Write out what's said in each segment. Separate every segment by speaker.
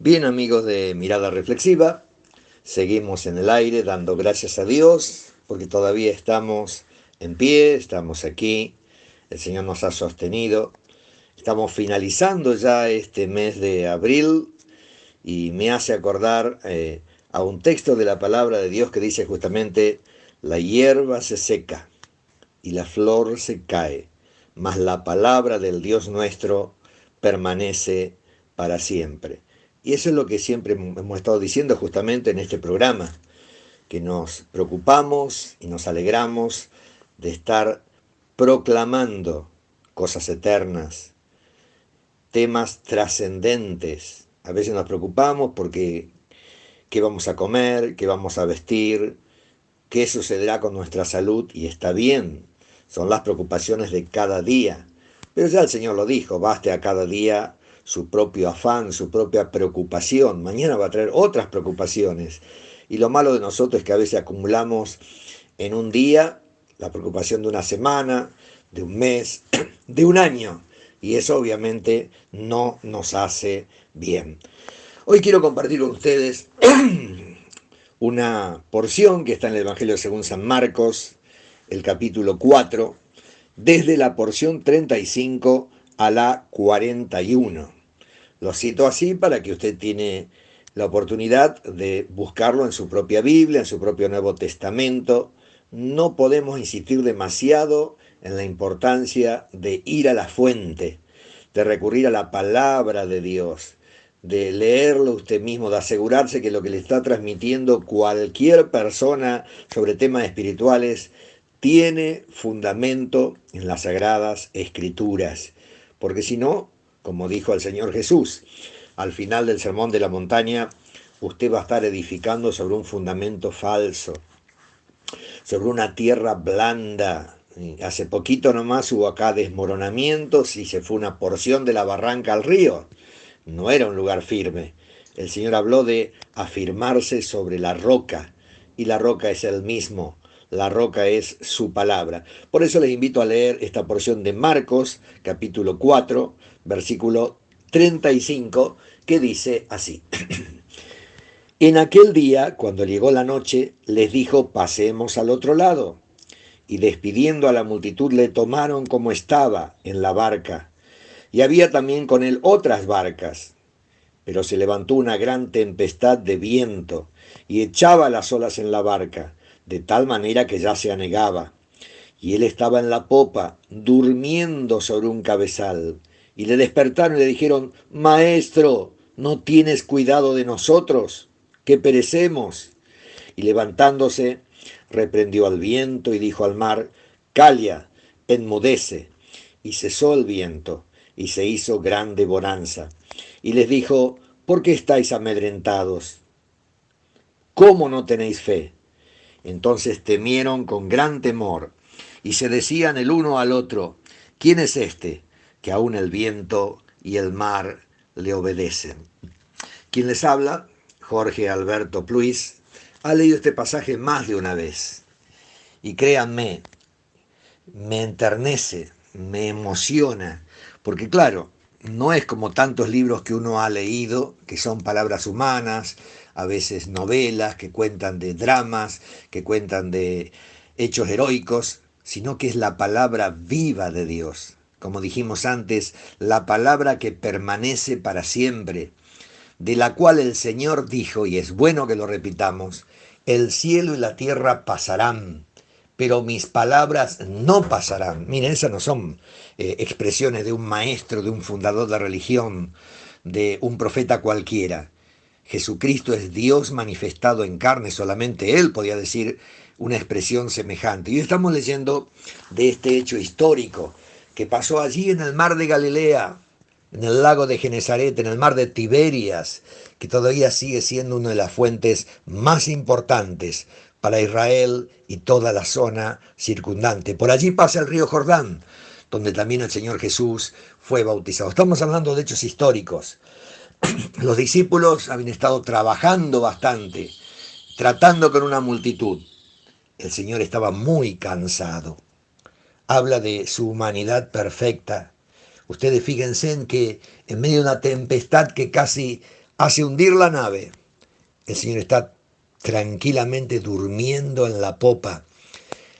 Speaker 1: Bien, amigos de Mirada Reflexiva, seguimos en el aire dando gracias a Dios porque todavía estamos en pie, estamos aquí, el Señor nos ha sostenido, estamos finalizando ya este mes de abril y me hace acordar a un texto de la palabra de Dios que dice justamente: la hierba se seca y la flor se cae, mas la palabra del Dios nuestro permanece para siempre. Y eso es lo que siempre hemos estado diciendo justamente en este programa, que nos preocupamos y nos alegramos de estar proclamando cosas eternas, temas trascendentes. A veces nos preocupamos porque qué vamos a comer, qué vamos a vestir, qué sucederá con nuestra salud, y está bien, son las preocupaciones de cada día. Pero ya el Señor lo dijo: baste a cada día su propio afán, su propia preocupación. Mañana va a traer otras preocupaciones. Y lo malo de nosotros es que a veces acumulamos en un día la preocupación de una semana, de un mes, de un año. Y eso obviamente no nos hace bien. Hoy quiero compartir con ustedes una porción que está en el Evangelio según San Marcos, el capítulo 4, desde la porción 35 a la 41. Lo cito así para que usted tiene la oportunidad de buscarlo en su propia Biblia, en su propio Nuevo Testamento. No podemos insistir demasiado en la importancia de ir a la fuente, de recurrir a la palabra de Dios, de leerlo usted mismo, de asegurarse que lo que le está transmitiendo cualquier persona sobre temas espirituales tiene fundamento en las sagradas escrituras. Porque si no, como dijo el Señor Jesús, al final del Sermón de la Montaña, usted va a estar edificando sobre un fundamento falso, sobre una tierra blanda. Hace poquito nomás hubo acá desmoronamientos y se fue una porción de la barranca al río. No era un lugar firme. El Señor habló de afirmarse sobre la roca, y la roca es Él mismo. La roca es su palabra. Por eso les invito a leer esta porción de Marcos, capítulo 4, versículo 35, que dice así: En aquel día, cuando llegó la noche, les dijo: pasemos al otro lado. Y despidiendo a la multitud, le tomaron como estaba en la barca. Y había también con él otras barcas. Pero se levantó una gran tempestad de viento y echaba las olas en la barca, de tal manera que ya se anegaba. Y él estaba en la popa, durmiendo sobre un cabezal. Y le despertaron y le dijeron: Maestro, ¿no tienes cuidado de nosotros, que perecemos? Y levantándose, reprendió al viento y dijo al mar: Calla, enmudece. Y cesó el viento, y se hizo grande bonanza. Y les dijo: ¿por qué estáis amedrentados? ¿Cómo no tenéis fe? Entonces temieron con gran temor, y se decían el uno al otro: ¿quién es este, que aun el viento y el mar le obedecen? Quien les habla, Jorge Alberto Pluis, ha leído este pasaje más de una vez. Y créanme, me enternece, me emociona, porque claro, no es como tantos libros que uno ha leído, que son palabras humanas, a veces novelas que cuentan de dramas, que cuentan de hechos heroicos, sino que es la palabra viva de Dios. Como dijimos antes, la palabra que permanece para siempre, de la cual el Señor dijo, y es bueno que lo repitamos: el cielo y la tierra pasarán, pero mis palabras no pasarán. Miren, esas no son expresiones de un maestro, de un fundador de religión, de un profeta cualquiera. Jesucristo es Dios manifestado en carne, solamente Él podía decir una expresión semejante. Y hoy estamos leyendo de este hecho histórico que pasó allí en el mar de Galilea, en el lago de Genesaret, en el mar de Tiberias, que todavía sigue siendo una de las fuentes más importantes para Israel y toda la zona circundante. Por allí pasa el río Jordán, donde también el Señor Jesús fue bautizado. Estamos hablando de hechos históricos. Los discípulos habían estado trabajando bastante, tratando con una multitud. El Señor estaba muy cansado. Habla de su humanidad perfecta. Ustedes fíjense en que en medio de una tempestad que casi hace hundir la nave. El Señor está tranquilamente durmiendo en la popa.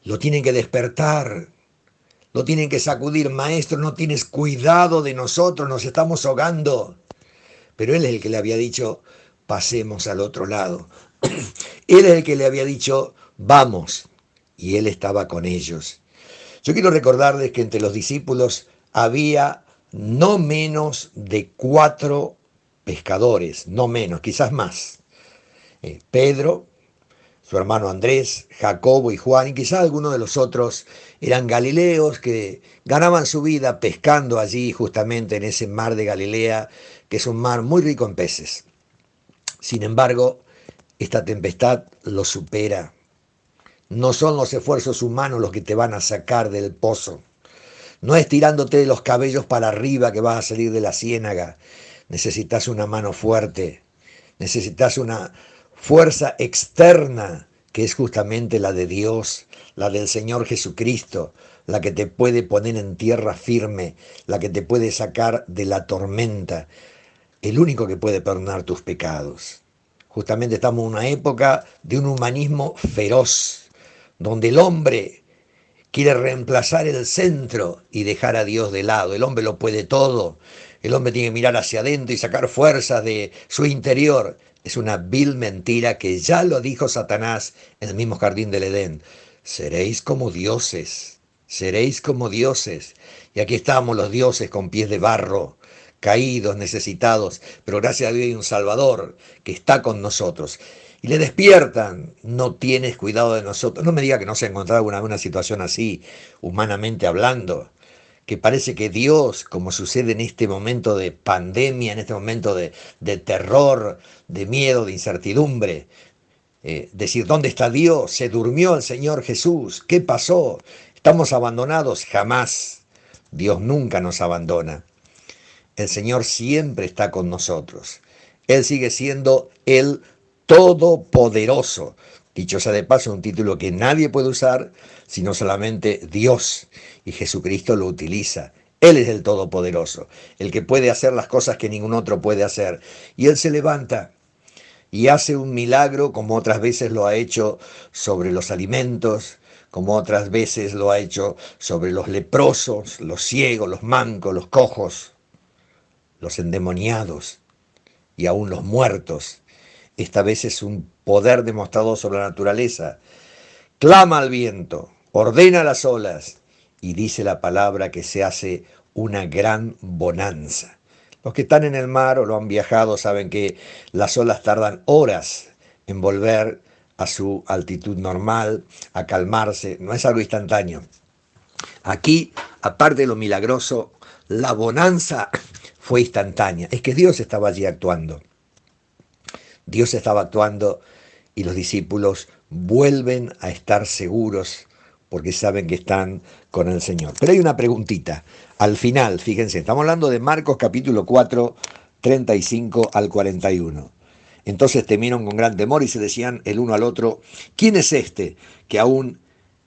Speaker 1: Lo tienen que despertar, lo tienen que sacudir. Maestro, no tienes cuidado de nosotros, nos estamos ahogando. Pero Él es el que le había dicho, pasemos al otro lado. Él es el que le había dicho, vamos. Y Él estaba con ellos. Yo quiero recordarles que entre los discípulos había no menos de 4 pescadores, no menos, quizás más. Pedro, su hermano Andrés, Jacobo y Juan, y quizás algunos de los otros eran galileos que ganaban su vida pescando allí justamente en ese mar de Galilea, que es un mar muy rico en peces. Sin embargo, esta tempestad lo supera. No son los esfuerzos humanos los que te van a sacar del pozo. No es tirándote de los cabellos para arriba que vas a salir de la ciénaga. Necesitas una mano fuerte. Necesitas una fuerza externa que es justamente la de Dios, la del Señor Jesucristo, la que te puede poner en tierra firme, la que te puede sacar de la tormenta, el único que puede perdonar tus pecados. Justamente estamos en una época de un humanismo feroz, donde el hombre quiere reemplazar el centro y dejar a Dios de lado. El hombre lo puede todo. El hombre tiene que mirar hacia adentro y sacar fuerzas de su interior. Es una vil mentira que ya lo dijo Satanás en el mismo jardín del Edén. Seréis como dioses, seréis como dioses. Y aquí estamos los dioses con pies de barro, caídos, necesitados, pero gracias a Dios hay un Salvador que está con nosotros. Y le despiertan, no tienes cuidado de nosotros. No me diga que no se ha encontrado alguna situación así, humanamente hablando, que parece que Dios, como sucede en este momento de pandemia, en este momento de terror, de miedo, de incertidumbre, decir, ¿dónde está Dios? ¿Se durmió el Señor Jesús? ¿Qué pasó? ¿Estamos abandonados? Jamás. Dios nunca nos abandona. El Señor siempre está con nosotros. Él sigue siendo el Todopoderoso. Dicho sea de paso, un título que nadie puede usar, sino solamente Dios. Y Jesucristo lo utiliza. Él es el Todopoderoso, el que puede hacer las cosas que ningún otro puede hacer. Y Él se levanta y hace un milagro como otras veces lo ha hecho sobre los alimentos, como otras veces lo ha hecho sobre los leprosos, los ciegos, los mancos, los cojos, los endemoniados y aún los muertos. Esta vez es un poder demostrado sobre la naturaleza. Clama al viento, ordena las olas y dice la palabra que se hace una gran bonanza. Los que están en el mar o lo han viajado saben que las olas tardan horas en volver a su altitud normal, a calmarse. No es algo instantáneo. Aquí, aparte de lo milagroso, la bonanza fue instantánea. Es que Dios estaba allí actuando. Dios estaba actuando y los discípulos vuelven a estar seguros porque saben que están con el Señor. Pero hay una preguntita. Al final, fíjense, estamos hablando de Marcos capítulo 4, 35 al 41. Entonces temieron con gran temor y se decían el uno al otro, ¿quién es este que aún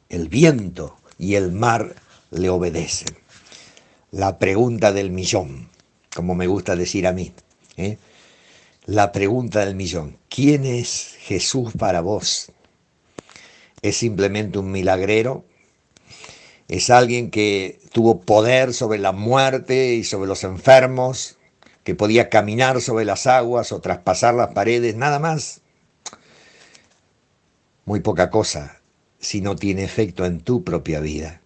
Speaker 1: el viento y el mar le obedecen? La pregunta del millón, como me gusta decir a mí. La pregunta del millón. ¿Quién es Jesús para vos? ¿Es simplemente un milagrero? ¿Es alguien que tuvo poder sobre la muerte y sobre los enfermos? ¿Que podía caminar sobre las aguas o traspasar las paredes? Nada más. Muy poca cosa si no tiene efecto en tu propia vida.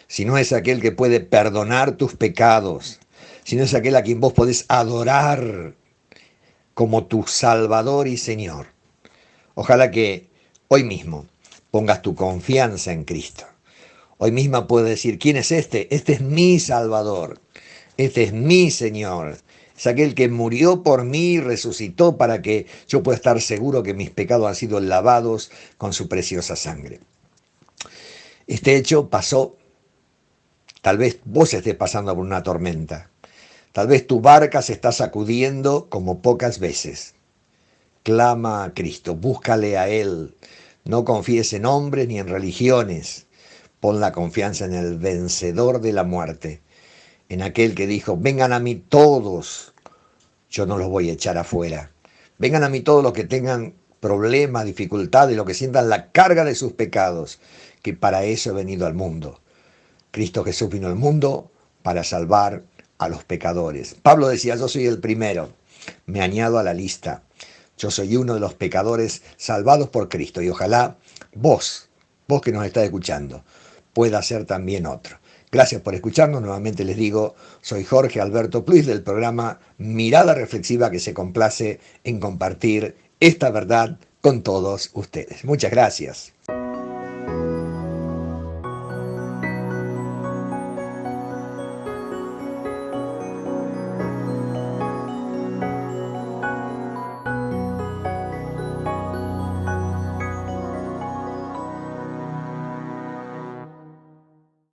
Speaker 1: Si no es aquel que puede perdonar tus pecados. Si no es aquel a quien vos podés adorar como tu Salvador y Señor. Ojalá que hoy mismo pongas tu confianza en Cristo. Hoy mismo puedes decir, ¿quién es este? Este es mi Salvador. Este es mi Señor. Es aquel que murió por mí y resucitó para que yo pueda estar seguro que mis pecados han sido lavados con su preciosa sangre. Este hecho pasó. Tal vez vos estés pasando por una tormenta. Tal vez tu barca se está sacudiendo como pocas veces. Clama a Cristo, búscale a Él. No confíes en hombres ni en religiones. Pon la confianza en el vencedor de la muerte, en aquel que dijo, vengan a mí todos yo no los voy a echar afuera. Vengan a mí todos los que tengan problemas, dificultades, los que sientan la carga de sus pecados, que para eso he venido al mundo. Cristo Jesús vino al mundo para salvar a los pecadores. Pablo decía, yo soy el primero, me añado a la lista. Yo soy uno de los pecadores salvados por Cristo y ojalá vos que nos estás escuchando, pueda ser también otro. Gracias por escucharnos. Nuevamente les digo, soy Jorge Alberto Pluis del programa Mirada Reflexiva, que se complace en compartir esta verdad con todos ustedes. Muchas gracias.